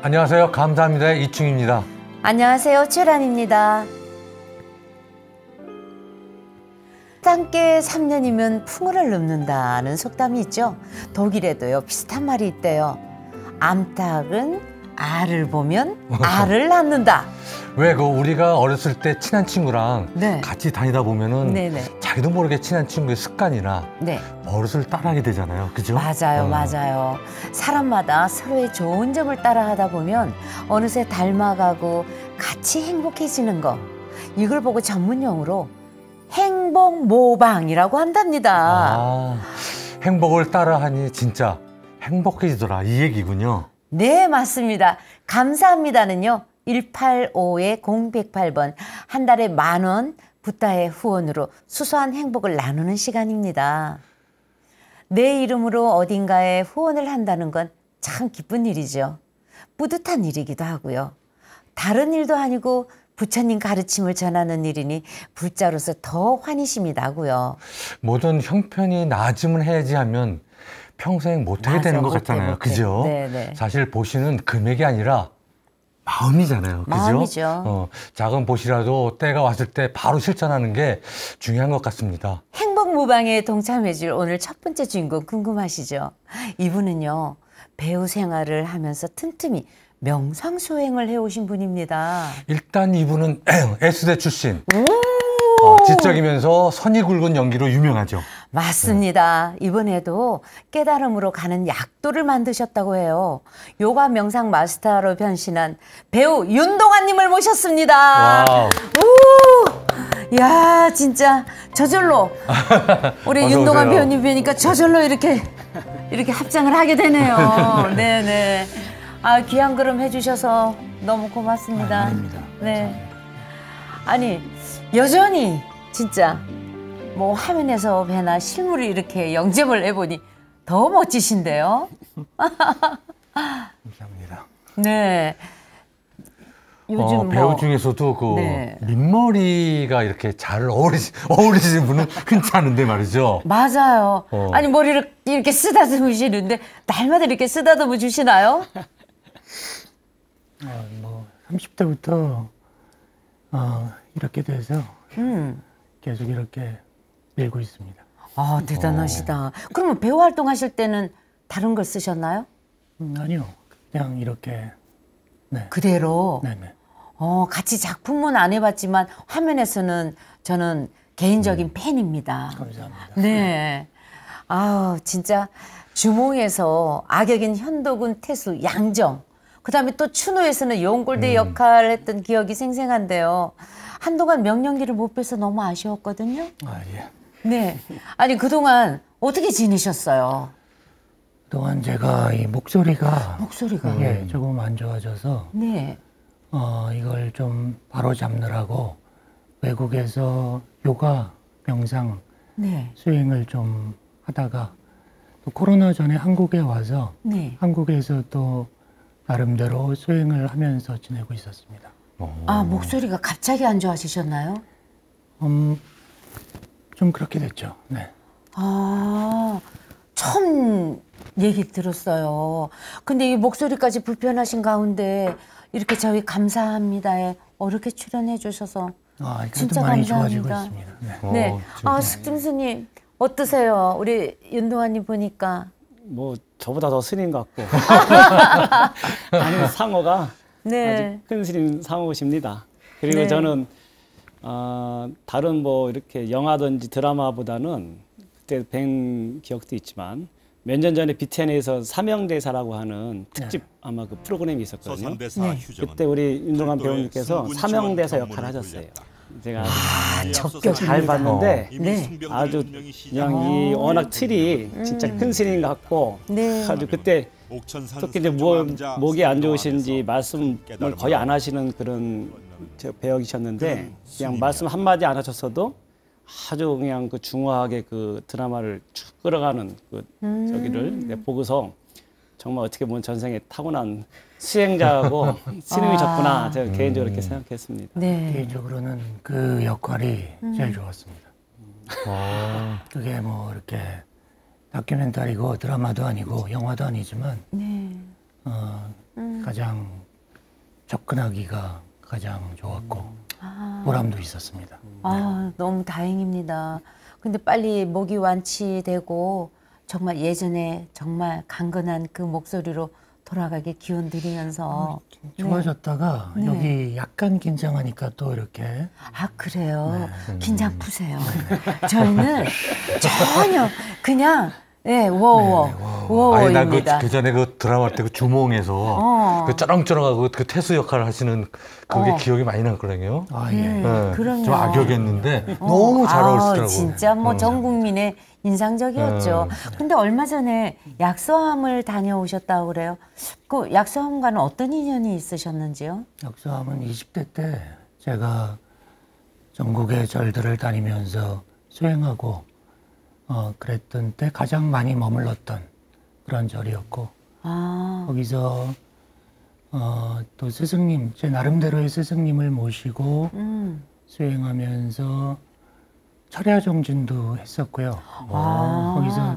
안녕하세요. 감사합니다의 이충입니다. 안녕하세요. 최란입니다. 땅께 3년이면 풍어를 눕는다는 속담이 있죠. 독일에도요 비슷한 말이 있대요. 암탉은 알을 보면 알을 낳는다. 왜 우리가 어렸을 때 친한 친구랑 네. 같이 다니다 보면은 네네. 자기도 모르게 친한 친구의 습관이나 네. 버릇을 따라하게 되잖아요. 그죠? 맞아요, 맞아요. 사람마다 서로의 좋은 점을 따라하다 보면 어느새 닮아가고 같이 행복해지는 거. 이걸 보고 전문용어로 행복 모방이라고 한답니다. 아, 행복을 따라하니 진짜 행복해지더라. 이 얘기군요. 네, 맞습니다. 감사합니다는요. 185-0108번 한 달에 10,000원 부타의 후원으로 수소한 행복을 나누는 시간입니다. 내 이름으로 어딘가에 후원을 한다는 건 참 기쁜 일이죠. 뿌듯한 일이기도 하고요. 다른 일도 아니고 부처님 가르침을 전하는 일이니 불자로서 더 환희심이 나고요. 모든 형편이 나아지면 해야지 하면 평생 못하게 되는 것 같잖아요. 그죠? 네네. 사실 보시는 금액이 아니라 마음이잖아요. 그죠? 마음이죠. 작은 보시라도 때가 왔을 때 바로 실천하는 게 중요한 것 같습니다. 행복 모방에 동참해줄 오늘 첫 번째 주인공 궁금하시죠? 이분은요. 배우 생활을 하면서 틈틈이 명상수행을 해오신 분입니다. 일단 이분은 S대 출신. 지적이면서 선이 굵은 연기로 유명하죠. 맞습니다. 이번에도 깨달음으로 가는 약도를 만드셨다고 해요. 요가 명상 마스터로 변신한 배우 윤동환님을 모셨습니다. 와우. 우! 야, 진짜 저절로 우리 어서 윤동환 오세요. 배우님 뵈니까 저절로 이렇게 합장을 하게 되네요. 네네. 아, 귀한 걸음 해주셔서 너무 고맙습니다. 아닙니다. 네. 아니, 여전히 진짜 뭐 화면에서 뵈나 실물을 이렇게 영접을 해보니 더 멋지신데요. 감사합니다. 네. 요즘 배우 뭐 중에서도 네. 민머리가 이렇게 잘 어울리시는 분은 흔치 않은데 말이죠. 맞아요. 아니 머리를 이렇게 쓰다듬으시는데 날마다 이렇게 쓰다듬어 주시나요? 뭐 30대부터 이렇게 돼서 계속 이렇게 밀고 있습니다. 아, 대단하시다. 그러면 배우 활동하실 때는 다른 걸 쓰셨나요? 아니요, 그냥 이렇게. 네. 그대로. 네네. 같이 작품은 안 해봤지만 화면에서는 저는 개인적인 팬입니다. 감사합니다. 네. 아, 진짜 주몽에서 악역인 현도군, 태수, 양정. 그다음에 또 추노에서는 용골대 역할을 했던 기억이 생생한데요. 한동안 명령기를 못 뵈서 너무 아쉬웠거든요. 아, 예. 네. 아니 그동안 어떻게 지내셨어요? 그동안 제가 이 목소리가 예, 조금 안 좋아져서 네. 이걸 좀 바로 잡느라고 외국에서 요가 명상 네. 수행을 좀 하다가 또 코로나 전에 한국에 와서 네. 한국에서 또 나름대로 수행을 하면서 지내고 있었습니다. 아, 목소리가 갑자기 안 좋아지셨나요? 좀 그렇게 됐죠. 네. 아, 처음 얘기 들었어요. 근데 이 목소리까지 불편하신 가운데 이렇게 저희 감사합니다에 어렵게 출연해 주셔서 진짜 많이 감사합니다. 좋아지고 있습니다. 네. 네. 아, 숙중스님 어떠세요? 우리 윤동환님 보니까. 뭐 저보다 더 스님 같고 아니 상호가 네. 아주 큰 스님 상호십니다. 그리고 네. 저는 다른 뭐 이렇게 영화든지 드라마보다는 그때 뵌 기억도 있지만 몇 년 전에 BTN에서 사명대사라고 하는 특집 아마 그 프로그램이 있었거든요. 그때 우리 윤동환 배우님께서 사명대사 역할을 하셨어요. 제가 잘 봤는데 네. 아주 그냥 이 워낙 틀이 진짜 큰 스님 같고 네. 아주 그때 특히 이제 목이 안 좋으신지 말씀을 거의 안 하시는 그런 배역이셨는데 그냥 말씀 한마디 안 하셨어도 아주 그냥 그 중후하게 그 드라마를 쭉 끌어가는 그 저기를 보고서 정말 어떻게 보면 전생에 타고난 수행자하고 스님이셨구나 제가 개인적으로 이렇게 생각했습니다. 네. 개인적으로는 그 역할이 제일 좋았습니다. 그게 뭐 이렇게 다큐멘터리고 드라마도 아니고 영화도 아니지만 네. 가장 접근하기가 가장 좋았고 보람도 있었습니다. 아, 너무 다행입니다. 근데 빨리 목이 완치되고 정말 예전에 정말 강건한 그 목소리로 돌아가게 기원 드리면서 좋아졌다가 네. 여기 약간 긴장하니까 또 이렇게 아 그래요? 긴장 푸세요. 저희는 전혀 그냥 아니 나 워워입니다. 그 전에 그 드라마 때 그 주몽에서 그 쩌렁쩌렁하고 그 태수 역할을 하시는 그게 기억이 많이 났거든요. 아 예. 네, 그럼요. 좀 악역이었는데 너무 잘 어울리시더라고요. 진짜 뭐 전 국민의 인상적이었죠. 근데 얼마 전에 약소암을 다녀오셨다고 그래요. 그 약소암과는 어떤 인연이 있으셨는지요? 약소암은 20대 때 제가 전국의 절들을 다니면서 수행하고 그랬던 때 가장 많이 머물렀던 그런 절이었고 아, 거기서 또 스승님, 제 나름대로의 스승님을 모시고 수행하면서 철야 정진도 했었고요. 거기서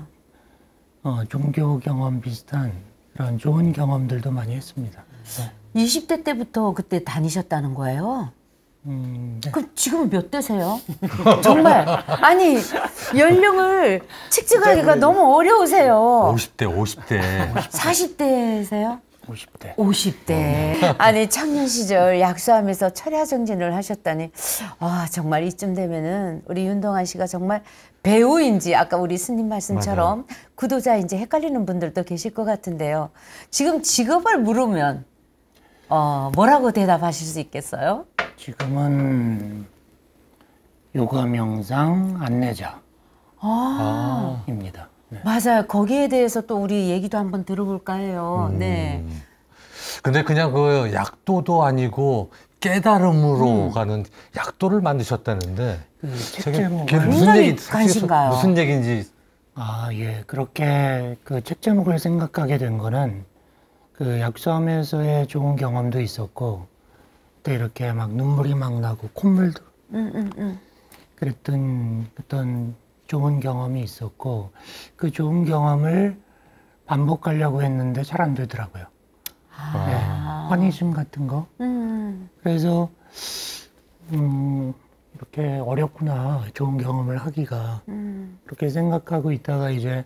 종교 경험 비슷한 그런 좋은 경험들도 많이 했습니다. 20대 때부터 그때 다니셨다는 거예요? 네. 그럼 지금은 몇 대세요? 정말 아니 연령을 측정하기가 너무 어려우세요. 50대. 40대세요? 50대. 50대. 아니 청년 시절 약소하면서 철야정진을 하셨다니 아 정말 이쯤 되면은 우리 윤동환 씨가 정말 배우인지 아까 우리 스님 말씀처럼 구도자인지 헷갈리는 분들도 계실 것 같은데요. 지금 직업을 물으면 뭐라고 대답하실 수 있겠어요? 지금은 요가 명상 안내자입니다. 네. 맞아요. 거기에 대해서 또 우리 얘기도 한번 들어볼까 해요. 네. 근데 그냥 그 약도도 아니고 깨달음으로 가는 약도를 만드셨다는데 그 그게 책 제목은 굉장히 관심가요. 무슨 얘기인지 예. 그렇게 그 책 제목을 생각하게 된 거는 그 약소하면서의 좋은 경험도 있었고 또 이렇게 막 눈물이 막 나고 콧물도 그랬던 어떤 좋은 경험이 있었고 그 좋은 경험을 반복하려고 했는데 잘 안 되더라고요. 네, 환희심 같은 거. 그래서 이렇게 어렵구나 좋은 경험을 하기가 그렇게 생각하고 있다가 이제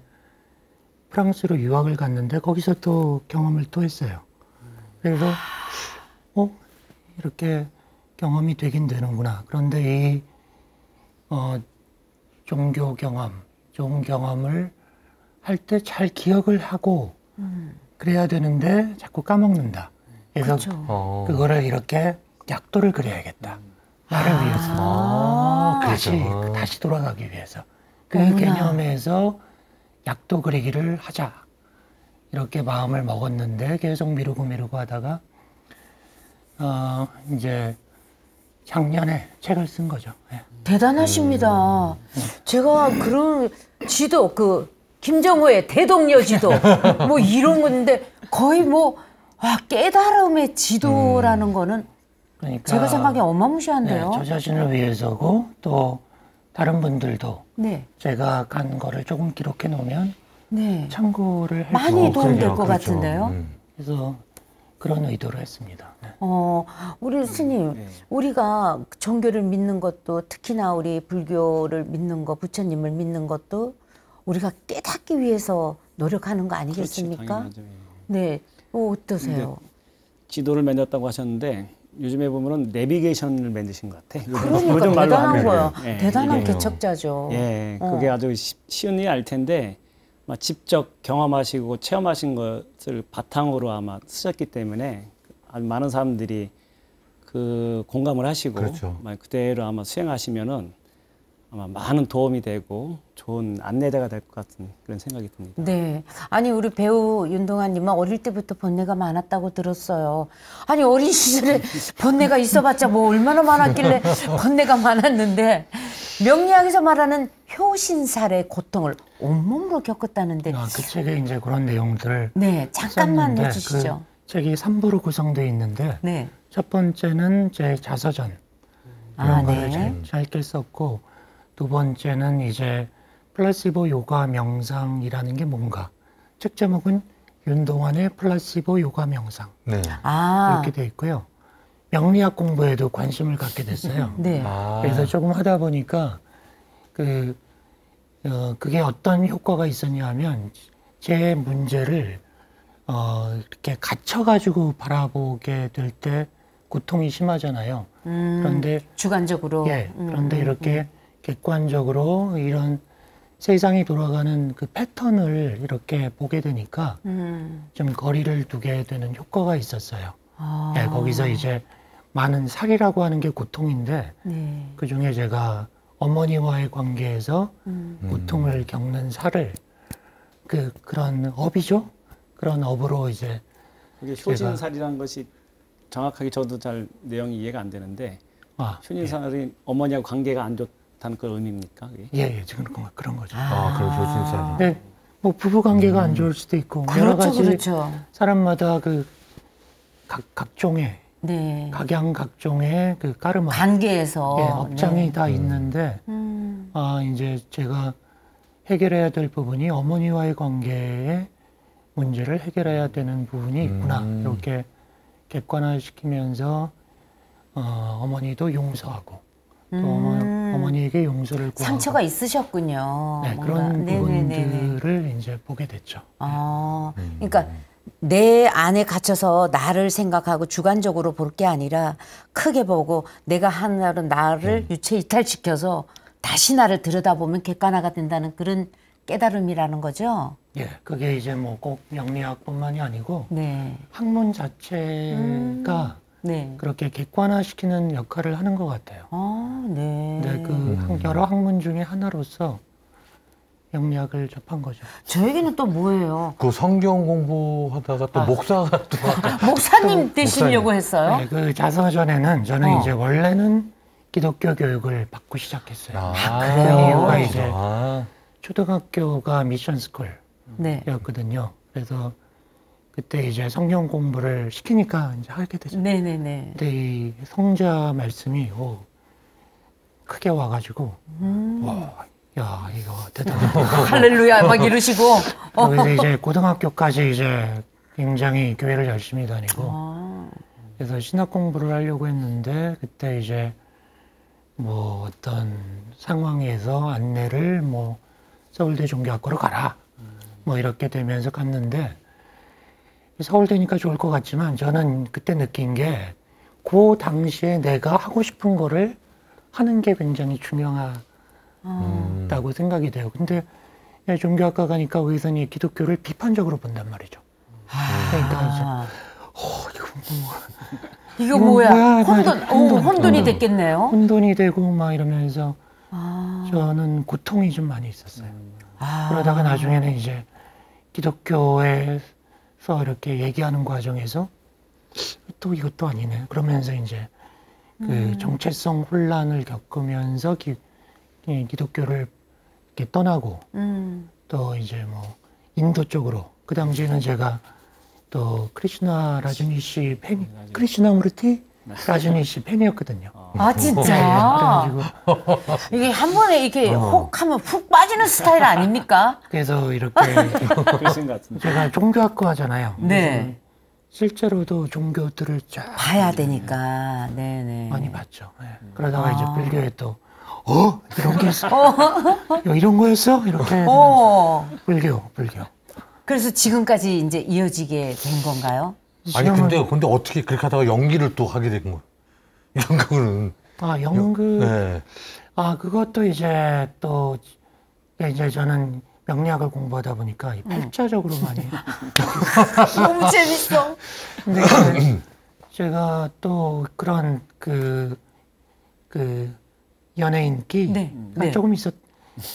프랑스로 유학을 갔는데 거기서 또 경험을 또 했어요. 그래서 이렇게 경험이 되긴 되는구나. 그런데 이 종교 경험, 좋은 경험을 할 때 잘 기억을 하고 그래야 되는데 자꾸 까먹는다. 그래서 그거를 이렇게 약도를 그려야겠다. 나를 위해서. 다시 돌아가기 위해서. 그 개념에서 약도 그리기를 하자. 이렇게 마음을 먹었는데 계속 미루고 하다가 이제 작년에 책을 쓴 거죠. 네. 대단하십니다. 제가 그런 지도, 김정호의 대동여 지도, 뭐 이런 건데 거의 깨달음의 지도라는 거는 그러니까 제가 생각에 어마무시한데요. 저 자신을 위해서고 또 다른 분들도 제가 간 거를 조금 기록해 놓으면 참고를 할 많이 도움될 것 그렇죠. 같은데요. 그래서 그런 의도로 했습니다. 우리 스님, 우리가 종교를 믿는 것도 특히나 우리 불교를 믿는 것, 부처님을 믿는 것도 우리가 깨닫기 위해서 노력하는 거 아니겠습니까? 그렇죠, 네, 어떠세요? 지도를 만들었다고 하셨는데 요즘에 보면은 내비게이션을 만드신 것 같아. 그러니까 대단한 거예요. 예, 대단한 이게 개척자죠. 예, 그게 아주 쉬운 일이 알 텐데 직접 경험하시고 체험하신 것을 바탕으로 아마 쓰셨기 때문에 아주 많은 사람들이 그 공감을 하시고 그대로 아마 수행하시면은 아마 많은 도움이 되고 좋은 안내자가 될 것 같은 그런 생각이 듭니다. 네. 아니, 우리 배우 윤동환님은 어릴 때부터 번뇌가 많았다고 들었어요. 아니, 어린 시절에 번뇌가 있어봤자 뭐 얼마나 많았길래 번뇌가 많았는데 명리학에서 말하는 효신살의 고통을 온몸으로 겪었다는데. 그 책에 이제 그런 내용들을 잠깐만 해주시죠. 그 책이 3부로 구성되어 있는데 첫 번째는 제 자서전 이런 거를 짧게 썼고 두 번째는 이제 플라시보 요가 명상이라는 게 뭔가 책 제목은 윤동환의 플라시보 요가 명상 네. 이렇게 돼 있고요. 명리학 공부에도 관심을 갖게 됐어요. 네. 그래서 조금 하다 보니까 그게 어떤 효과가 있었냐 하면 제 문제를 이렇게 갇혀가지고 바라보게 될 때 고통이 심하잖아요. 그런데 주관적으로. 그런데 이렇게 객관적으로 이런 세상이 돌아가는 그 패턴을 이렇게 보게 되니까 좀 거리를 두게 되는 효과가 있었어요. 네, 거기서 이제 많은 살이라고 하는 게 고통인데 네. 그중에 제가 어머니와의 관계에서 고통을 겪는 살을 그런 업이죠. 그런 업으로 이제 그게 효진살이라는 것이 정확하게 저도 잘 내용이 이해가 안 되는데 효진살이 어머니하고 관계가 안 좋다는 그 의미입니까? 그게? 예, 지금 그런 거죠. 그럼 효진살이. 네, 뭐 부부 관계가 안 좋을 수도 있고 여러 가지 그렇죠. 사람마다 그 각종의 네. 각양각종의 그 까르마 관계에서 업장이 네. 다 있는데 이제 제가 해결해야 될 부분이 어머니와의 관계의 문제를 해결해야 되는 부분이 있구나 이렇게 객관화시키면서 어머니도 용서하고 또 어머니에게 용서를 구하고 상처가 있으셨군요. 네, 뭔가. 그런 네네네네. 부분들을 이제 보게 됐죠. 그러니까 내 안에 갇혀서 나를 생각하고 주관적으로 볼 게 아니라 크게 보고 내가 하나로 나를 유체 이탈시켜서 다시 나를 들여다보면 객관화가 된다는 그런 깨달음이라는 거죠. 예, 그게 이제 뭐 꼭 명리학뿐만이 아니고 네. 학문 자체가 네. 그렇게 객관화시키는 역할을 하는 것 같아요. 네. 근데 그 여러 학문 중에 하나로서 명리학을 접한 거죠. 저에게는 또 뭐예요? 그 성경 공부하다가 또 목사가 또 목사님 되시려고 했어요? 네, 그 자서전에는 저는 이제 원래는 기독교 교육을 받고 시작했어요. 그래요? 그 이유가 이제 초등학교가 미션 네. 스쿨이었거든요. 그래서 그때 이제 성경 공부를 시키니까 이제 하게 되죠. 네네네. 근데 이 성자 말씀이 크게 와가지고 야 이거 대단하다. 할렐루야 막 이러시고. 그래서 이제 고등학교까지 이제 굉장히 교회를 열심히 다니고 그래서 신학 공부를 하려고 했는데 그때 이제 뭐 어떤 상황에서 안내를 뭐 서울대 종교학과로 가라 뭐 이렇게 되면서 갔는데 서울대니까 좋을 것 같지만 저는 그때 느낀 게 그 당시에 내가 하고 싶은 거를 하는 게 굉장히 중요하다고 생각이 돼요. 근데 종교학과 가니까 거기서는 기독교를 비판적으로 본단 말이죠. 그러니까 이제 이거 뭐야? 혼돈. 혼돈이 됐겠네요. 혼돈이 되고 막 이러면서 저는 고통이 좀 많이 있었어요. 그러다가 나중에는 이제 기독교에서 이렇게 얘기하는 과정에서 또 이것도 아니네. 그러면서 이제 그 정체성 혼란을 겪으면서 기독교를 이렇게 떠나고 또 이제 뭐 인도 쪽으로 그 당시에는 제가 또 크리슈나 라주니 팬, 크리슈나 무르티 라주니 씨 팬이었거든요. 진짜? 그래가지고 이게 한 번에 이렇게 혹 하면 훅 빠지는 스타일 아닙니까? 그래서 이렇게 그러신 것 같은데. 제가 종교학과잖아요. 네. 실제로도 종교들을 쫙 봐야 되니까. 네네. 많이 봤죠. 네. 그러다가 이제 불교에 또 이런 게 있어. 야, 이런 거였어? 이렇게 불교. 그래서 지금까지 이제 이어지게 된 건가요? 아니 근데 어떻게 그렇게 하다가 연기를 또 하게 된 거예요? 연극은 연극. 네. 그것도 이제 또 이제 저는 명리학을 공부하다 보니까 팔자적으로 많이. 너무 재밌어. 근데 제가 또 그런 그 연예인기 조금 있었.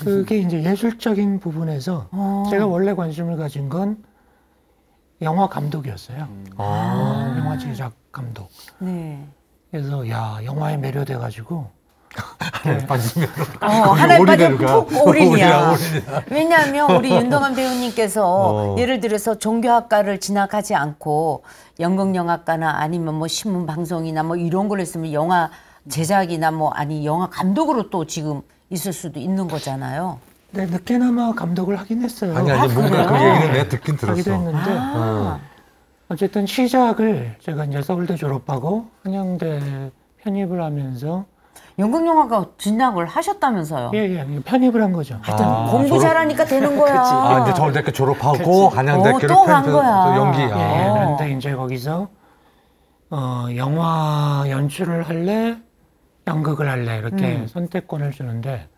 그게 이제 예술적인 부분에서 제가 원래 관심을 가진 건 영화 감독이었어요. 영화 제작 감독. 네. 그래서 영화에 매료돼가지고 하나에 빠지면 하나에 빠지면 푹 올인이야. 왜냐하면 우리 윤동환 배우님께서 예를 들어서 종교학과를 진학하지 않고 연극영화과나 아니면 뭐 신문방송이나 뭐 이런 걸 했으면 영화 제작이나 뭐 영화 감독으로 또 지금 있을 수도 있는 거잖아요. 네, 늦게나마 감독을 하긴 했어요. 아니 뭔가 그 얘기는 내가 듣긴 들었어. 하기도 했는데 어쨌든 시작을 제가 이제 서울대 졸업하고 한양대 편입을 하면서 연극영화과 진학을 하셨다면서요? 예, 편입을 한 거죠. 하여튼 공부 잘하니까 되는 거야. 이제 서울대학교 졸업하고 한양대학교를 또 간 거야. 연기. 그런데 이제 거기서 영화 연출을 할래, 연극을 할래 이렇게 선택권을 주는데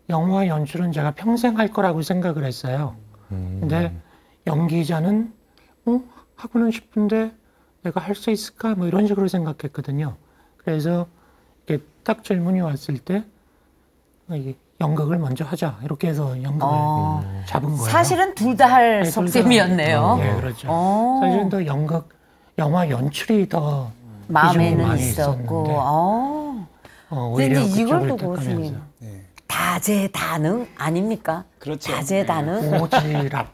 영화 연출은 제가 평생 할 거라고 생각을 했어요. 근데 연기자는 하고는 싶은데 내가 할 수 있을까? 뭐 이런 식으로 생각했거든요. 그래서 이렇게 딱 질문이 왔을 때 연극을 먼저 하자 이렇게 해서 연극을 잡은 거예요. 사실은 둘 다 할 속셈이었네요. 네, 그렇죠. 사실은 더 영화 연출이 더 마음에는 많이 있었고. 오히려 근데 이걸 그쪽을 또 택하면서. 교수님 다재다능 아닙니까? 그렇죠. 다재다능. 오지랖.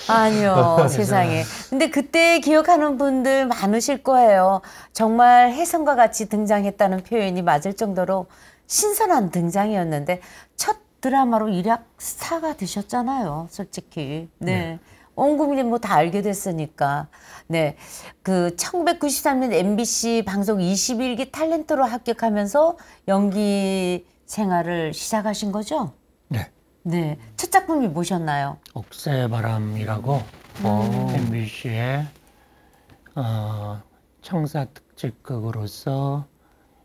아니요, 세상에. 근데 그때 기억하는 분들 많으실 거예요. 정말 혜성과 같이 등장했다는 표현이 맞을 정도로 신선한 등장이었는데 첫 드라마로 일약 스타가 되셨잖아요, 솔직히. 네. 온 국민이 뭐 다 알게 됐으니까. 네. 그 1993년 MBC 방송 21기 탤런트로 합격하면서 연기 생활을 시작하신 거죠? 네. 네. 첫 작품이 뭐셨나요? 옥새바람이라고 MBC의 청사 특집극으로서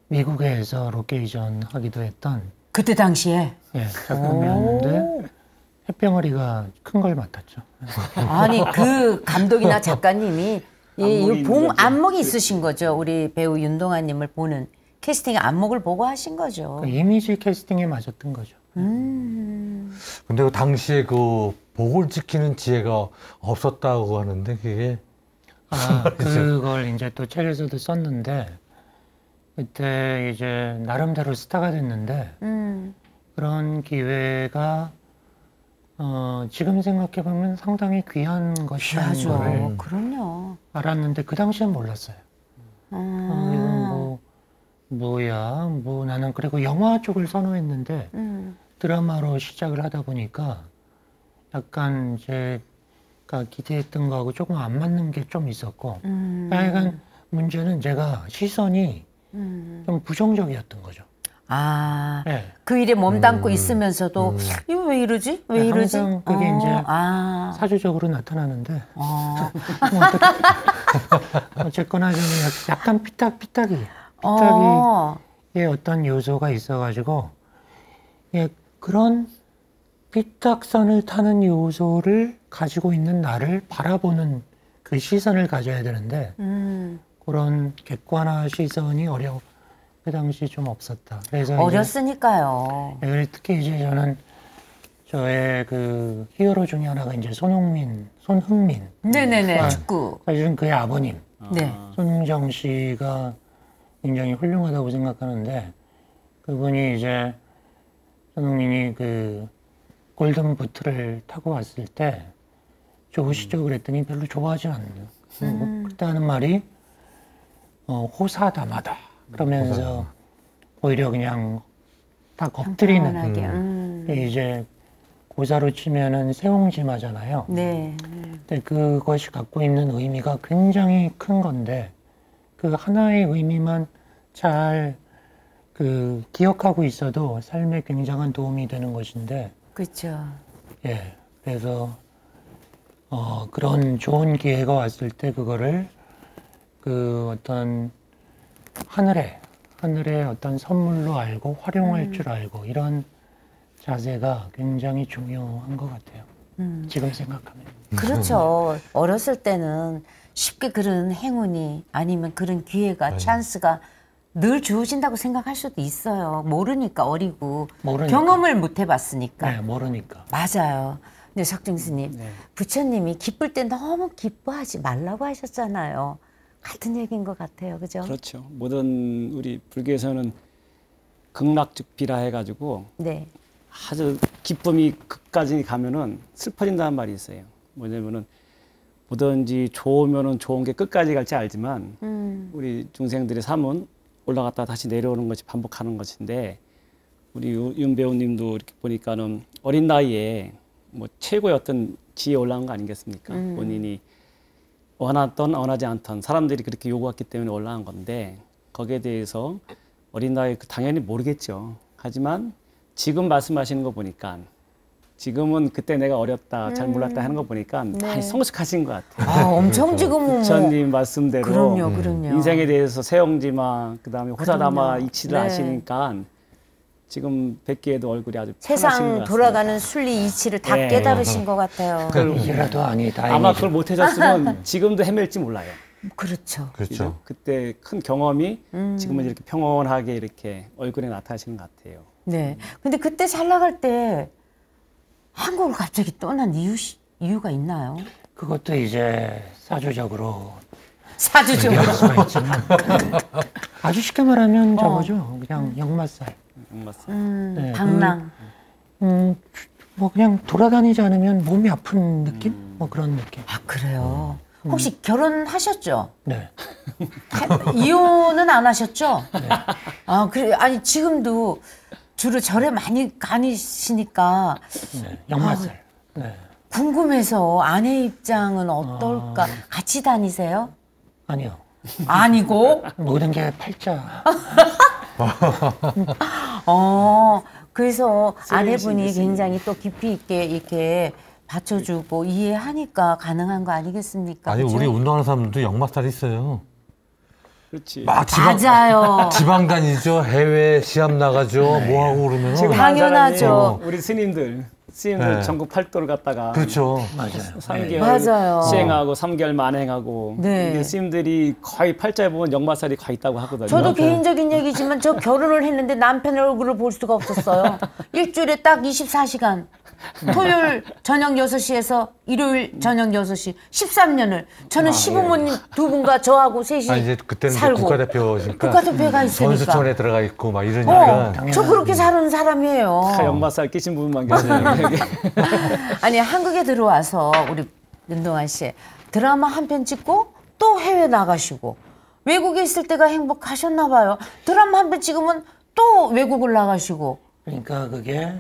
미국에서 로케이션 하기도 했던 그때 당시에? 작품이었는데 햇병아리가 큰 걸 맡았죠. 아니 그 감독이나 작가님이 이 안목이 있으신 거죠. 우리 배우 윤동아님을 보는 캐스팅 안목을 보고 하신 거죠. 그 이미지 캐스팅에 맞았던 거죠. 근데 그 당시에 그 복을 지키는 지혜가 없었다고 하는데 그게 그걸 이제 또 책에서도 썼는데 그때 이제 나름대로 스타가 됐는데 그런 기회가 지금 생각해 보면 상당히 귀한 것이라는 거를 그럼요. 알았는데 그 당시엔 몰랐어요. 이건 뭐야, 나는 그리고 영화 쪽을 선호했는데 드라마로 시작을 하다 보니까 약간 제가 기대했던 거하고 조금 안 맞는 게 좀 있었고, 약간 문제는 제가 시선이 좀 부정적이었던 거죠. 그 일에 몸담고 있으면서도 이거 왜 이러지? 왜 이러지? 항상 그게 이제 사주적으로 나타나는데 어쨌거나 좀 약간 삐딱삐딱이의 어떤 요소가 있어가지고 그런 삐딱선을 타는 요소를 가지고 있는 나를 바라보는 그 시선을 가져야 되는데 그런 객관화 시선이 그 당시 좀 없었다. 그래서 어렸으니까요. 특히 이제 저는 저의 그 히어로 중에 하나가 이제 손흥민. 네네네. 축구. 사실은 그의 아버님. 네. 손흥정 씨가 굉장히 훌륭하다고 생각하는데 그분이 이제 손흥민이 그 골든 부트를 타고 왔을 때 좋으시죠? 그랬더니 별로 좋아하지 않는. 그때 하는 말이 호사다마다. 그러면서 오히려 그냥 다 엎드리는 이제 고사로 치면은 세옹지마잖아요. 네. 근데 그것이 갖고 있는 의미가 굉장히 큰 건데 그 하나의 의미만 잘 그 기억하고 있어도 삶에 굉장한 도움이 되는 것인데. 그렇죠. 그래서 그런 좋은 기회가 왔을 때 그거를 그 어떤 하늘의 어떤 선물로 알고 활용할 줄 알고 이런 자세가 굉장히 중요한 것 같아요. 지금 생각하면. 그렇죠. 어렸을 때는 쉽게 그런 행운이 아니면 그런 기회가 찬스가 늘 주어진다고 생각할 수도 있어요. 모르니까 어리고 경험을 못 해봤으니까. 네, 모르니까. 맞아요. 근데 석중 스님, 부처님이 기쁠 때 너무 기뻐하지 말라고 하셨잖아요. 같은 얘기인 것 같아요. 그죠? 그렇죠. 모든 우리 불교에서는 극락즉비라 해가지고 아주 기쁨이 극까지 가면은 슬퍼진다는 말이 있어요. 뭐냐면은 뭐든지 좋으면은 좋은 게 끝까지 갈지 알지만 우리 중생들의 삶은 올라갔다 다시 내려오는 것이 반복하는 것인데 우리 윤 배우님도 이렇게 보니까는 어린 나이에 뭐 최고의 어떤 지에 올라온 거 아니겠습니까? 본인이 원하던 원하지 않던 사람들이 그렇게 요구했기 때문에 올라온 건데 거기에 대해서 어린 나이에 당연히 모르겠죠. 하지만 지금 말씀하시는 거 보니까 지금은 그때 내가 어렸다 잘 몰랐다 하는 거 보니까 많이 성숙하신 것 같아요. 아, 엄청 지금은 부처님 말씀대로 그럼요. 인생에 대해서 세옹지마 그다음에 호사다마 이치를 네. 아시니까 지금 뵙기에도 얼굴이 아주 편하신 것 세상 같습니다. 돌아가는 순리 이치를 다 네. 깨달으신 것 같아요. 이라도 아니 다행이죠. 아마 그걸 못 해줬으면 지금도 헤맬지 몰라요. 그렇죠. 그렇죠. 그때 큰 경험이 지금은 이렇게 평온하게 이렇게 얼굴에 나타나시는 것 같아요. 네. 근데 그때 잘 나갈 때 한국을 갑자기 떠난 이유가 있나요? 그것도 이제 사주적으로 사주적으로. 얘기할 수가 있지만 아주 쉽게 말하면 저거죠. 그냥 역마살. 맞습니다. 네, 방랑. 뭐 그냥 돌아다니지 않으면 몸이 아픈 느낌? 뭐 그런 느낌. 아, 그래요. 혹시 결혼하셨죠? 네. 이혼은 안 하셨죠? 네. 아, 그래. 아니, 지금도 주로 절에 많이 가시니까 네. 역마살. 네. 궁금해서 아내 입장은 어떨까? 같이 다니세요? 아니요. 아니고? 모든 게 팔자. 그래서 아내분이 굉장히 또 깊이 있게 이렇게 받쳐주고 이해하니까 가능한 거 아니겠습니까? 아니, 그죠? 우리 운동하는 사람들도 역마살 있어요. 그렇지. 막 맞아요. 지방 다니죠. 해외 시합 나가죠. 뭐 하고 그러면. 지금 당연하죠. 우리 스님들 네. 전국 팔도를 갔다가 그렇죠. 맞아요. 3개월 맞아요. 시행하고 3개월 만행하고 네. 이게 스님들이 거의 팔자에 보면 역마살이 거의 있다고 하거든요. 저도 개인적인 얘기지만 저 결혼을 했는데 남편 얼굴을 볼 수가 없었어요. 일주일에 딱 24시간. 토요일 저녁 6시에서 일요일 저녁 6시 13년을 저는 시부모님 두 분과 저하고 셋이 아, 이제 그때는 이제 살고 국가대표니까 국가대표가 있으니까 선수촌에 들어가 있고 막 이러니까 저 그렇게 사는 사람이에요. 다 역마살 끼신 부분만 계세요. 아니 한국에 들어와서 우리 윤동환 씨 드라마 한 편 찍고 또 해외 나가시고 외국에 있을 때가 행복하셨나 봐요. 드라마 한 편 찍으면 또 외국을 나가시고. 그러니까 그게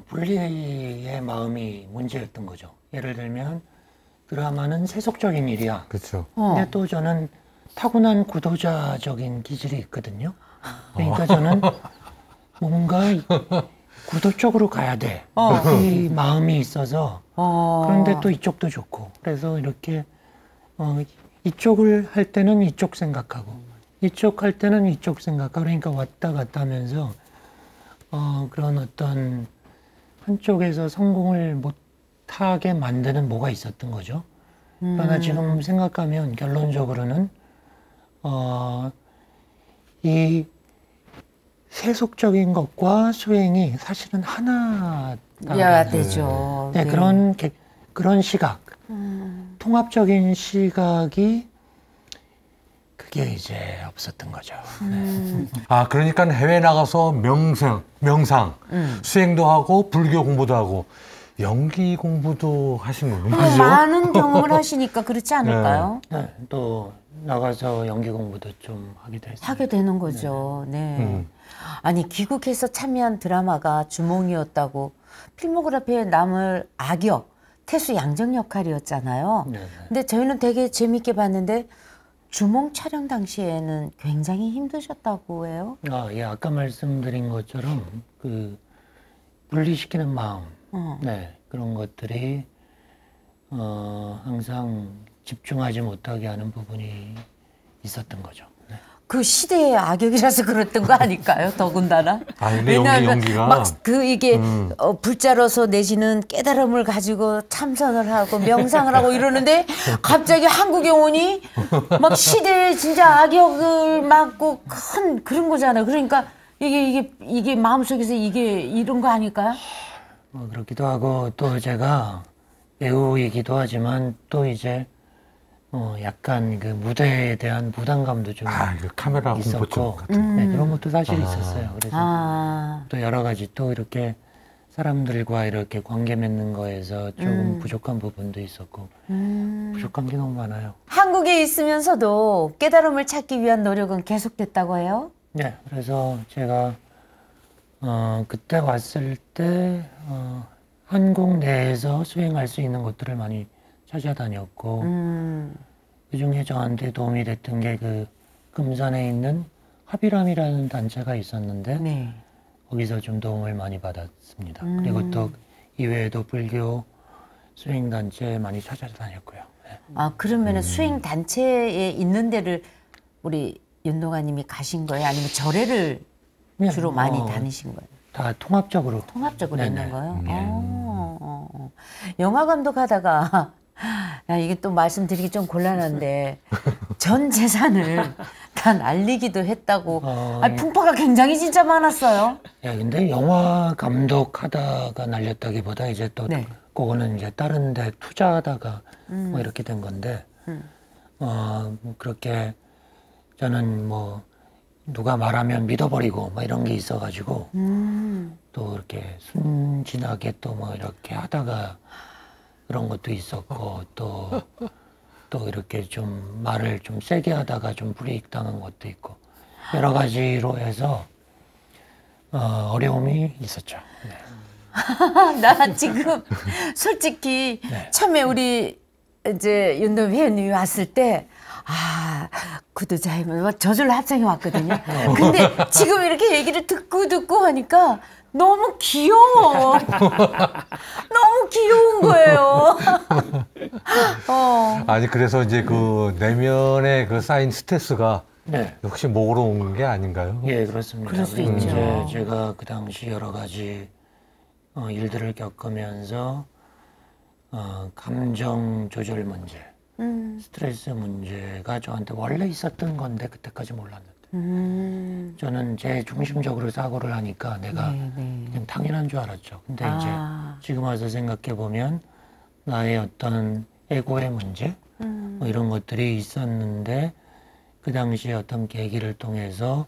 분리의 마음이 문제였던 거죠. 예를 들면 드라마는 세속적인 일이야. 그렇죠. 근데 또 저는 타고난 구도자적인 기질이 있거든요. 그러니까 저는 뭔가 구도 쪽으로 가야 돼. 이 마음이 있어서 그런데 또 이쪽도 좋고 그래서 이렇게 이쪽을 할 때는 이쪽 생각하고 이쪽 할 때는 이쪽 생각하고 그러니까 왔다 갔다 하면서 그런 어떤 한쪽에서 성공을 못하게 만드는 뭐가 있었던 거죠. 그러나 지금 생각하면 결론적으로는 이 세속적인 것과 수행이 사실은 하나가 되죠. 네, 그런 시각, 통합적인 시각이 그게 이제 없었던 거죠. 네. 아, 그러니까 해외 나가서 명상, 수행도 하고 불교 공부도 하고 연기 공부도 하신 거군요. 그죠? 많은 경험을 하시니까 그렇지 않을까요? 네, 또 나가서 연기 공부도 좀 하기도 했어요. 하게 되는 거죠. 네. 아니 귀국해서 참여한 드라마가 주몽이었다고 필모그래피에 남을 악역 태수 양정 역할이었잖아요. 네. 근데 저희는 되게 재밌게 봤는데 주몽 촬영 당시에는 굉장히 힘드셨다고 해요. 예, 아까 말씀드린 것처럼 그 분리시키는 마음, 네, 그런 것들이 항상 집중하지 못하게 하는 부분이 있었던 거죠. 네. 그 시대의 악역이라서 그랬던 거 아닐까요? 더군다나. 아, 근데 연기가 막 그 이게 불자로서 내지는 깨달음을 가지고 참선을 하고 명상을 하고 이러는데 갑자기 한국에 오니 막 시대의 진짜 악역을 맡고 큰 그런 거잖아요. 그러니까 이게 마음속에서 이게 이런 거 아닐까요? 그렇기도 하고 또 제가 배우이기도 하지만 또 이제 약간 그 무대에 대한 부담감도 좀 그 카메라 공포증 있었고 같은. 네, 그런 것도 사실 있었어요. 그래서 또 여러 가지 또 이렇게 사람들과 이렇게 관계 맺는 거에서 조금 부족한 부분도 있었고 부족한 게 너무 많아요. 한국에 있으면서도 깨달음을 찾기 위한 노력은 계속됐다고 해요? 네, 그래서 제가 그때 왔을 때 한국 내에서 수행할 수 있는 것들을 많이 찾아다녔고 그중에 저한테 도움이 됐던 게 그 금산에 있는 합이람이라는 단체가 있었는데 네. 거기서 좀 도움을 많이 받았습니다. 그리고 또 이외에도 불교 수행 단체 많이 찾아다녔고요. 네. 아, 그러면은 수행 단체에 있는 데를 우리 윤동아님이 가신 거예요? 아니면 절에를 그냥 주로 많이 다니신 거예요? 다 통합적으로. 통합적으로 네네. 있는 거예요? 영화 감독하다가 야, 이게 또 말씀드리기 좀 곤란한데 전 재산을 다 날리기도 했다고. 풍파가 굉장히 진짜 많았어요. 야, 근데 영화 감독하다가 날렸다기보다 이제 또 네. 그거는 이제 다른 데 투자하다가 뭐 이렇게 된 건데 뭐 그렇게 저는 뭐 누가 말하면 믿어버리고 뭐 이런 게 있어가지고 또 이렇게 순진하게 또 뭐 이렇게 하다가 그런 것도 있었고 또 이렇게 좀 말을 좀 세게 하다가 좀 불이익 당한 것도 있고 여러 가지로 해서 어려움이 있었죠. 네. 나 지금 솔직히 네. 처음에 우리 이제 윤동 회원님이 왔을 때 구두자이면 저절로 합성이 왔거든요. 근데 지금 이렇게 얘기를 듣고 하니까 너무 귀여워. 너무 귀여운 거예요. 아니 그래서 이제 그 내면에 그 쌓인 스트레스가 네. 혹시 목으로 온 게 아닌가요? 예, 그렇습니다. 그럴 수 그리고 있죠. 이제 제가 그 당시 여러 가지 일들을 겪으면서 감정 조절 문제, 스트레스 문제가 저한테 원래 있었던 건데 그때까지 몰랐는데 저는 제 중심적으로 사고를 하니까 내가 그냥 당연한 줄 알았죠. 근데 이제 지금 와서 생각해 보면 나의 어떤 에고의 문제 뭐 이런 것들이 있었는데 그 당시에 어떤 계기를 통해서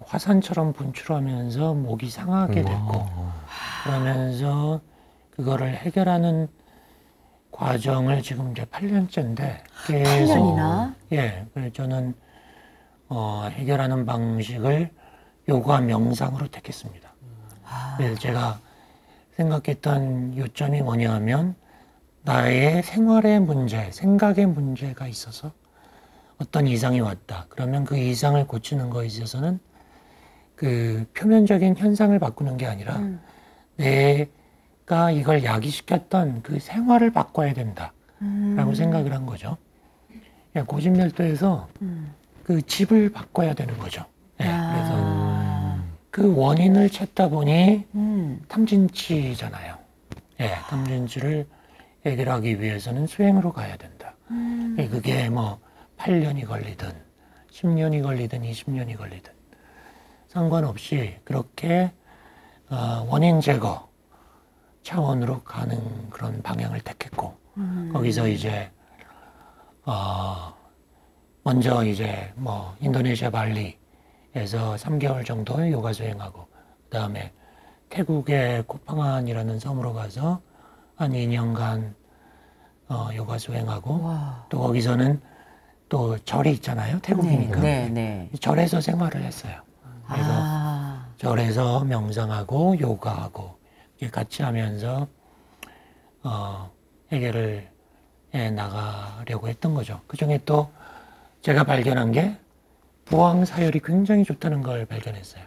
화산처럼 분출하면서 목이 상하게 됐고 그러면서 그거를 해결하는 과정을 지금 이제 8년째인데 계속 8년이나? 예, 그래서 저는 해결하는 방식을 요가 명상으로 택했습니다. 그래서 제가 생각했던 요점이 뭐냐 하면 나의 생활의 문제, 생각의 문제가 있어서 어떤 이상이 왔다. 그러면 그 이상을 고치는 거에 있어서는 그 표면적인 현상을 바꾸는 게 아니라 내가 이걸 야기시켰던 그 생활을 바꿔야 된다라고 생각을 한 거죠. 고집열도에서 그 집을 바꿔야 되는 거죠. 네, 그래서 그 원인을 찾다 보니 탐진치잖아요. 네, 탐진치를 해결하기 위해서는 수행으로 가야 된다. 그게 뭐 8년이 걸리든 10년이 걸리든 20년이 걸리든 상관없이 그렇게 원인 제거 차원으로 가는 그런 방향을 택했고 거기서 이제 먼저 이제 뭐 인도네시아 발리에서 3개월 정도 요가 수행하고 그다음에 태국의 코팡안이라는 섬으로 가서 한 2년간 요가 수행하고 또 거기서는 또 절이 있잖아요. 태국이니까. 네. 절에서 생활을 했어요. 그래서 절에서 명상하고 요가하고 같이 하면서 해결을 해 나가려고 했던 거죠. 그중에 또 제가 발견한 게 부항 사열이 굉장히 좋다는 걸 발견했어요.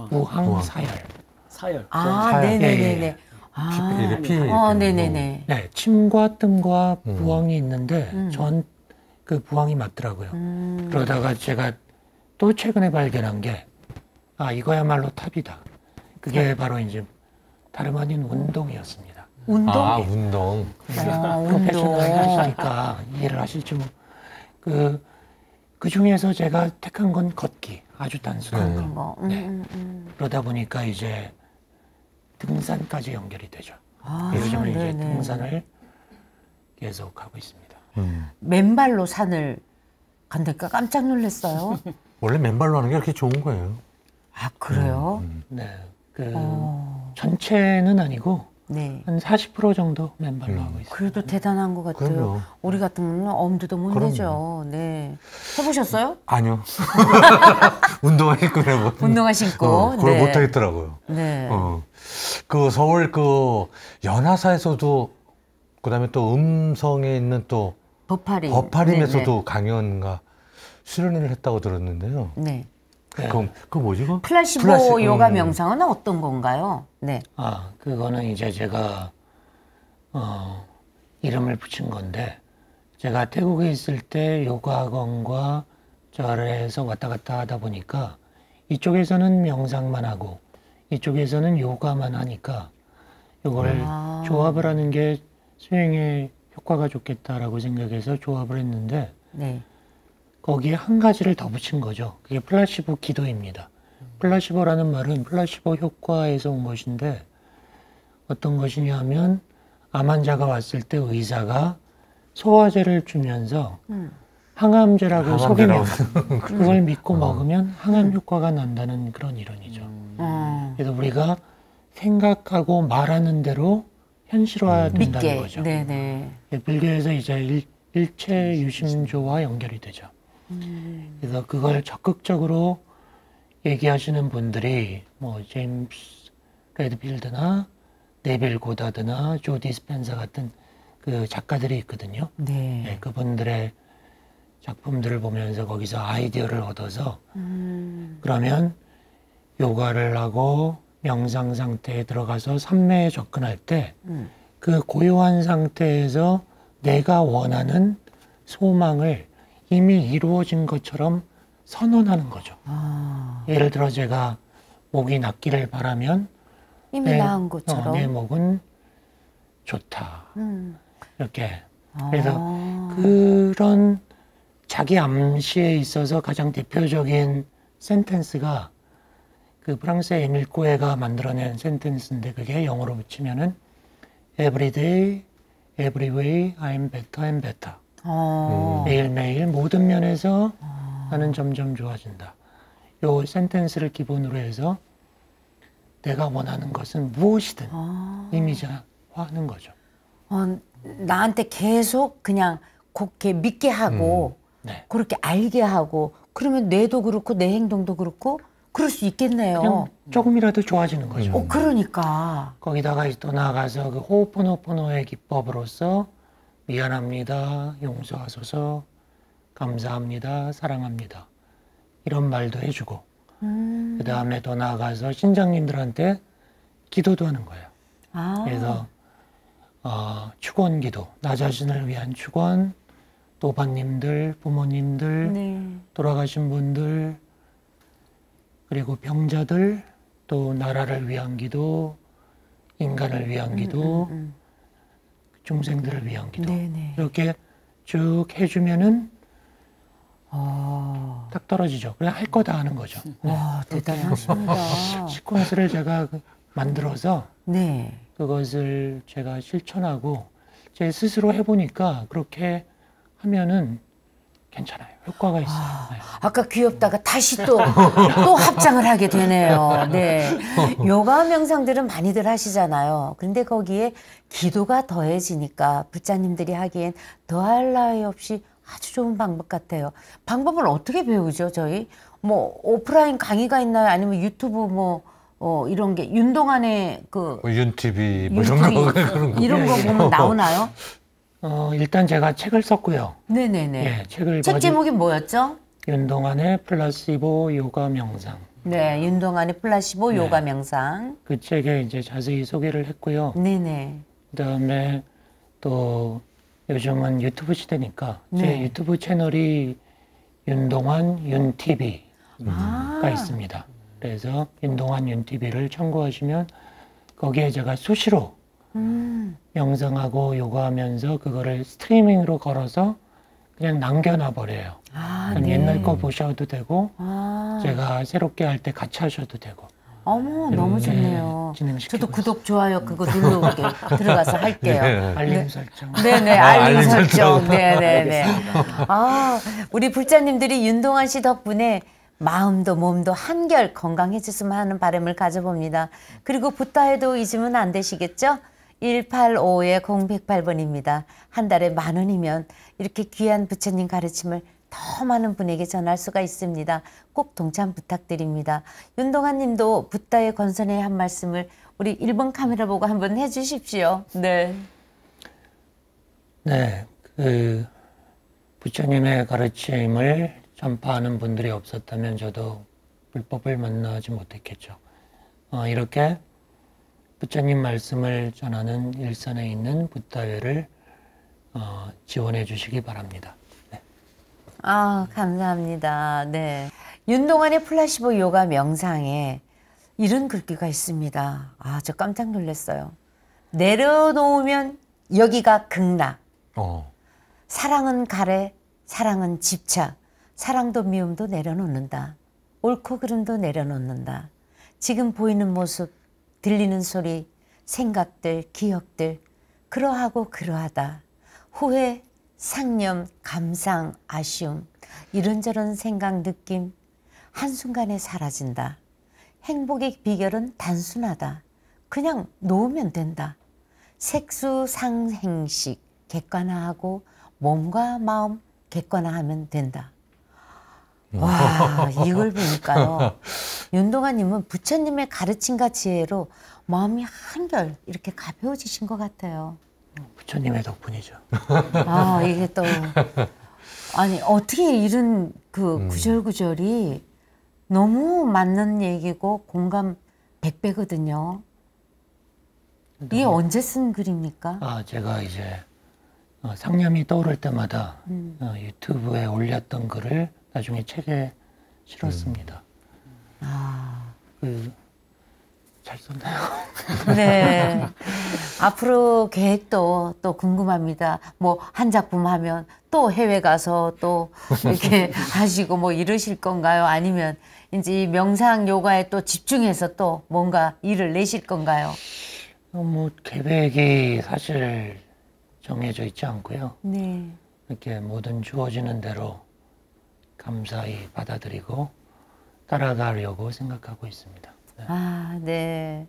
부항 사열. 사열. 네네네네. 네네네. 네, 침과 뜸과 부항이 있는데 전 그 부항이 맞더라고요. 그러다가 제가 또 최근에 발견한 게 이거야말로 탑이다. 그게 바로 이제 다름 아닌 운동이었습니다. 운동? 운동. 프로페셔널 하시니까 이해를 하실지 그 중에서 제가 택한 건 걷기. 아주 단순한 거. 그러다 보니까 이제 등산까지 연결이 되죠. 요즘은 이제 등산을 계속 하고 있습니다. 맨발로 산을 간다니까 깜짝 놀랐어요. 원래 맨발로 하는 게 그렇게 좋은 거예요. 그래요? 네, 전체는 아니고 네. 한 40% 정도 맨발로 하고 있어요. 그래도 대단한 것 같아요. 그럼요. 우리 같은 경우는 엄두도 못 그럼요. 내죠. 네. 해보셨어요? 아니요. 운동화 신고 해보. 운동화 신고. 그걸 네. 못하겠더라고요. 네. 그 서울 그 연화사에서도 그다음에 또 음성에 있는 또 버파림. 버파림에서도 강연과 수련회를 했다고 들었는데요. 네. 그 뭐지? 그? 플라시보 요가 명상은 어떤 건가요? 네. 아, 그거는 이제 제가 이름을 붙인 건데, 제가 태국에 있을 때 요가 학원과 절에서 왔다 갔다 하다 보니까 이쪽에서는 명상만 하고 이쪽에서는 요가만 하니까 이걸 조합을 하는 게 수행에 효과가 좋겠다라고 생각해서 조합을 했는데, 네. 거기에 한 가지를 더 붙인 거죠. 그게 플라시보 기도입니다. 플라시보라는 말은 플라시보 효과에서 온 것인데, 어떤 것이냐 하면 암 환자가 왔을 때 의사가 소화제를 주면서 항암제라고 속이면 그걸 믿고 먹으면 항암 효과가 난다는 그런 이론이죠. 그래서 우리가 생각하고 말하는 대로 현실화된다는 믿게. 거죠. 네네. 불교에서 이제 일체 유심조와 연결이 되죠. 그래서 그걸 적극적으로 얘기하시는 분들이 뭐 제임스 레드필드나 네빌 고다드나 조 디스펜서 같은 그 작가들이 있거든요. 네. 네, 그분들의 작품들을 보면서 거기서 아이디어를 얻어서 그러면 요가를 하고 명상 상태에 들어가서 삼매에 접근할 때 그 고요한 상태에서 내가 원하는 소망을 이미 이루어진 것처럼 선언하는 거죠. 예를 들어 제가 목이 낫기를 바라면 이미 나은 것처럼. 내 목은 좋다. 이렇게. 그래서 그런 자기 암시에 있어서 가장 대표적인 센텐스가 그 프랑스의 에밀 꼬에가 만들어낸 센텐스인데, 그게 영어로 붙이면은 Every day, every way, I'm better and better. 매일매일 모든 면에서 나는 점점 좋아진다. 요 센텐스를 기본으로 해서 내가 원하는 것은 무엇이든 이미지화하는 거죠. 나한테 계속 그냥 그렇게 믿게 하고 네. 그렇게 알게 하고 그러면 뇌도 그렇고 내 행동도 그렇고 그럴 수 있겠네요. 그냥 조금이라도 좋아지는 거죠. 그러니까. 거기다가 또 나아가서 그 호호포노포노의 기법으로서 미안합니다, 용서하소서, 감사합니다, 사랑합니다 이런 말도 해주고 그 다음에 더 나아가서 신장님들한테 기도도 하는 거예요. 그래서 축원 기도, 나 자신을 위한 축원, 노바님들, 부모님들, 네. 돌아가신 분들, 그리고 병자들, 또 나라를 위한 기도, 인간을 위한 기도, 중생들을 위한 기도. 네네. 이렇게 쭉 해주면은 딱 떨어지죠. 그냥 할 거 다 하는 거죠. 와, 대단하십니다. 시퀀스를 제가 만들어서 네. 그것을 제가 실천하고 제 스스로 해보니까 그렇게 하면은 괜찮아요. 효과가 있어요. 네. 아까 귀엽다가 다시 또 합장을 하게 되네요. 네. 요가 명상들은 많이들 하시잖아요. 근데 거기에 기도가 더해지니까 부자님들이 하기엔 더할 나위 없이 아주 좋은 방법 같아요. 방법을 어떻게 배우죠, 저희? 뭐, 오프라인 강의가 있나요? 아니면 유튜브 이런 게, 윤동안의 윤TV 뭐 이런 거 그런 거. 이런 거 보면 나오나요? 일단 제가 책을 썼고요. 네네네. 예, 책을 책 제목이 뭐였죠? 윤동안의 플라시보 요가 명상. 네, 윤동안의 플라시보 요가 명상. 그 책에 이제 자세히 소개를 했고요. 네네. 그다음에 또 요즘은 유튜브 시대니까 제 유튜브 채널이 윤동안 윤TV가 있습니다. 그래서 윤동안 윤TV를 참고하시면 거기에 제가 수시로 명상하고 요가하면서 그거를 스트리밍으로 걸어서 그냥 남겨놔 버려요. 네. 옛날 거 보셔도 되고 제가 새롭게 할 때 같이 하셔도 되고. 어머, 너무 좋네요. 진행시키고 저도 구독, 좋아요 그거 누르게 들어가서 할게요. 네. 알림 설정. 네네, 알림 설정. 네네네. 우리 불자님들이 윤동안 씨 덕분에 마음도 몸도 한결 건강해졌으면 하는 바람을 가져봅니다. 그리고 붓다해도 잊으면 안 되시겠죠? 185-0108번입니다. 한 달에 10,000원이면 이렇게 귀한 부처님 가르침을 더 많은 분에게 전할 수가 있습니다. 꼭 동참 부탁드립니다. 윤동환 님도 붓다의 권선의 한 말씀을 우리 1번 카메라 보고 한번 해주십시오. 네. 네, 그 부처님의 가르침을 전파하는 분들이 없었다면 저도 불법을 만나지 못했겠죠. 이렇게 부처님 말씀을 전하는 일선에 있는 붓다회를 지원해 주시기 바랍니다. 네. 아, 감사합니다. 네. 윤동환의 플라시보 요가 명상에 이런 글귀가 있습니다. 아, 저 깜짝 놀랐어요. 내려놓으면 여기가 극락. 사랑은 가래, 사랑은 집착. 사랑도 미움도 내려놓는다. 옳고 그름도 내려놓는다. 지금 보이는 모습, 들리는 소리, 생각들, 기억들, 그러하고 그러하다. 후회, 상념, 감상, 아쉬움, 이런저런 생각, 느낌 한순간에 사라진다. 행복의 비결은 단순하다. 그냥 놓으면 된다. 색수상행식 객관화하고 몸과 마음 객관화하면 된다. 와, 이걸 보니까요. 윤동환님은 부처님의 가르침과 지혜로 마음이 한결 이렇게 가벼워지신 것 같아요. 부처님의 덕분이죠. 아, 이게 또 아니 어떻게 이런 그 구절구절이 너무 맞는 얘기고 공감 100배거든요. 이게 언제 쓴 글입니까? 제가 이제 상념이 떠오를 때마다 유튜브에 올렸던 글을 나중에 책에 실었습니다. 잘 썼나요? 네. 앞으로 계획도 또 궁금합니다. 뭐 한 작품 하면 또 해외 가서 또 이렇게 하시고 뭐 이러실 건가요? 아니면 이제 명상 요가에 또 집중해서 또 뭔가 일을 내실 건가요? 뭐 계획이 사실 정해져 있지 않고요. 네. 이렇게 뭐든 주어지는 대로 감사히 받아들이고 따라가려고 생각하고 있습니다. 네. 아, 네.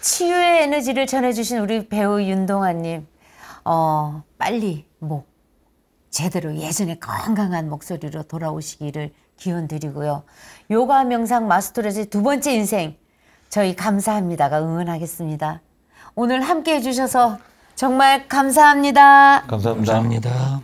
치유의 에너지를 전해주신 우리 배우 윤동환님, 빨리 뭐 제대로 예전의 건강한 목소리로 돌아오시기를 기원드리고요. 요가 명상 마스터로의 2번째 인생, 저희 감사합니다가 응원하겠습니다. 오늘 함께 해주셔서 정말 감사합니다. 감사합니다. 감사합니다.